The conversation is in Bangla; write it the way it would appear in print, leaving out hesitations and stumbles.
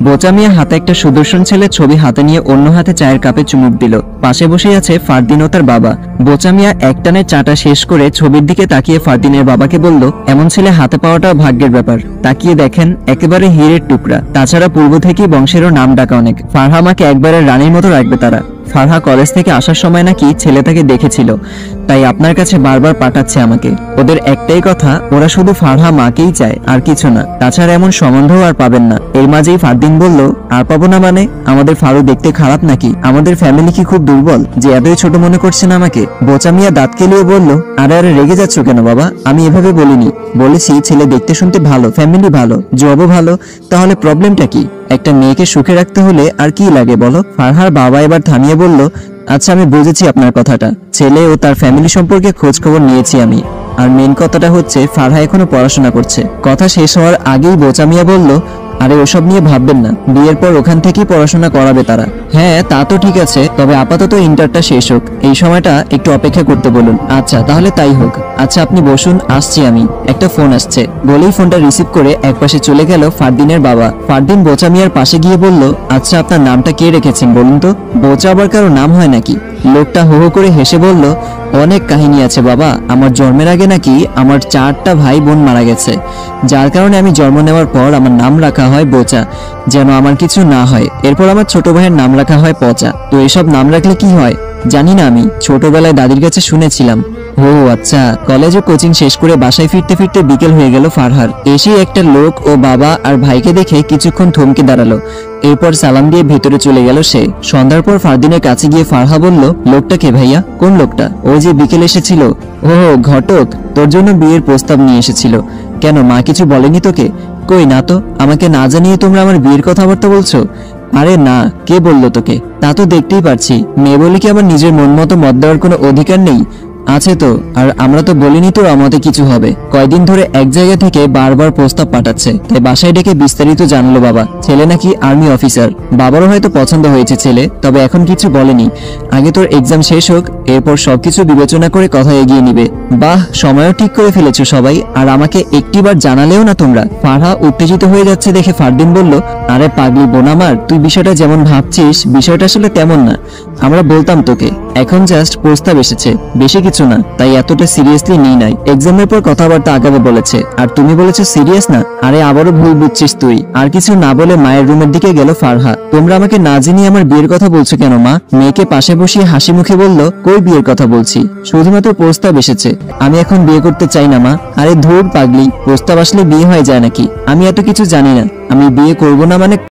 বোচা মিয়া হাতে একটা সুদর্শন ছেলে ছবি হাতে নিয়ে অন্য হাতে চায়ের কাপে চুমুক দিল। পাশে বসে আছে ফারদিন ও তার বাবা। বোচা মিয়া একটানে চাটা শেষ করে ছবির দিকে তাকিয়ে ফারদিনের বাবাকে বলল, এমন ছেলে হাতে পাওয়াটাও ভাগ্যের ব্যাপার। তাকিয়ে দেখেন, একেবারে হীরের টুকরা। তাছাড়া পূর্ব থেকেই বংশেরও নাম ডাকা অনেক। ফারহা মাকে একবারে রানীর মতো রাখবে তারা। ফারহা কলেজ থেকে আসার সময় নাকি ছেলেটাকে দেখেছিল, তাই আপনার কাছে বারবার পাঠাচ্ছে আমাকে। ওদের একটাই কথা, ওরা শুধু ফারহা মাকেই চায়, আর কিছু না। তাছাড়া এমন সম্বন্ধও আর পাবেন না। এর মাঝেই ফারদিন বলল, আর পাবো না মানে? আমাদের ফারু দেখতে খারাপ নাকি? আমাদের ফ্যামিলি কি খুব দুর্বল যে এতই ছোট মনে করছেন আমাকে? বোচা মিয়া দাঁত কেলিয়ে বলল, আরে আরে রেগে যাচ্ছ কেন বাবা? আমি এভাবে বলিনি। বলেছি ছেলে দেখতে শুনতে ভালো, ফ্যামিলি ভালো, জবও ভালো। তাহলে প্রবলেমটা কি? একটা মেয়েকে সুখে রাখতে হলে আর কি লাগে বলো? ফারহার বাবা এবার থামিয়ে বলল, আচ্ছা আমি বুঝেছি আপনার কথাটা। ছেলে ও তার ফ্যামিলি সম্পর্কে খোঁজ খবর নিয়েছি আমি। আর মেন কথাটা হচ্ছে ফারহা এখনো পড়াশোনা করছে। কথা শেষ হওয়ার আগেই বোচা মিয়া বলল, আরে ওসব নিয়ে ভাববেন না, বিয়ের পর ওখান থেকেই পড়াশোনা করাবে তারা। হ্যাঁ তা তো ঠিক আছে, তবে আপাতত ইন্টারটা শেষ হোক, এই সময়টা একটু অপেক্ষা করতে বলুন। আচ্ছা তাহলে তাই হোক। আচ্ছা আপনি বসুন, আসছি আমি, একটা ফোন আসছে। বলেই ফোনটা রিসিভ করে একপাশে চলে গেল ফারদিনের বাবা। ফারদিন বোচা মিয়ার পাশে গিয়ে বলল, আচ্ছা আপনার নামটা কে রেখেছেন বলুন তো? বোচা আবার কারো নাম হয় নাকি? লোকটা হো হো করে হেসে বলল, অনেক কাহিনী আছে বাবা। আমার জন্মের আগে নাকি আমার 4টা ভাই বোন মারা গেছে, যার কারণে আমি জন্ম নেওয়ার পর আমার নাম রাখা হয় বোচা, যেন আমার কিছু না হয়। এরপর আমার ছোট ভাইয়ের নাম রাখা হয় পচা। তো এসব নাম রাখলে কি হয় জানি না, আমি ছোটবেলায় দাদির কাছে শুনেছিলাম। ও আচ্ছা। কলেজে কোচিং শেষ করে বাসায় ফিরতে ফিরতে বিকেল হয়ে গেল ফারহার। এসে একটা লোক ও বাবা আর ভাইকে দেখে কিছুক্ষণ থমকে দাঁড়ালো। এরপর সালাম দিয়ে ভেতরে চলে গেল সে। সন্ধ্যার পর ফারদিনের কাছে গিয়ে ফারহা বলল, লোকটা কে ভাইয়া? কোন লোকটা? ও যে বিকেল এসেছিল। ও ঘটক, তোর জন্য বিয়ের প্রস্তাব নিয়ে এসেছিল। কেন মা কিছু বলেনি তোকে? কই না তো, আমাকে না জানিয়ে তোমরা আমার বিয়ের কথাবার্তা বলছো? আরে না, কে বললো তোকে? তা তো দেখতেই পারছি। মেয়ে বলে কি আমার নিজের মন মতো মত দেওয়ার কোনো অধিকার নেই? আছে তো, আর আমরা তো বলিনি তোর আমাদের কিছু হবে। কয়দিন ধরে এক জায়গা থেকে বারবার প্রস্তাব পাঠাচ্ছে, তাই বাসায় ডেকে বিস্তারিত জানলো বাবা। ছেলে নাকি আর্মি অফিসার। বাবারও হয়তো পছন্দ হয়েছে ছেলে, তবে এখন কিছু বলেনি। আগে তোর এক্সাম শেষ হোক, এরপর সবকিছু বিবেচনা করে কথা এগিয়ে নিবে। বাহ, সময়ও ঠিক করে ফেলেছো সবাই, আর আমাকে একটিবার জানালেও না তোমরা। ফারহা উত্তেজিত হয়ে যাচ্ছে দেখে ফারদিন বলল, আরে পাগলি বোন আমার, তুই বিষয়টা যেমন ভাবছিস বিষয়টা আসলে তেমন না। আমরা বলতাম তোকে, এখন জাস্ট প্রস্তাব এসেছে, বেশি কিছু না, তাই এতটা সিরিয়াসলি নিই নাই। এক্সামের পর কথাবার্তা আগাবে বলেছে, আর তুমি বলেছো সিরিয়াস না। আরে আবারও ভুল বুঝছিস তুই। আর কিছু না বলে মায়ের রুমের দিকে গেল ফারহা। তোমরা আমাকে না জানিয়ে আমার বিয়ের কথা বলছো কেন মা? মেয়েকে পাশে বসিয়ে হাসি মুখে বলল, কই বিয়ের কথা বলছি, শুধুমাত্র প্রস্তাব এসেছে। আমি এখন বিয়ে করতে চাই না মা। আরে ধুর পাগলি, প্রস্তাব আসলে বিয়ে হয়ে যায় নাকি? আমি এত কিছু জানি না। আমি বিয়ে করব না মানে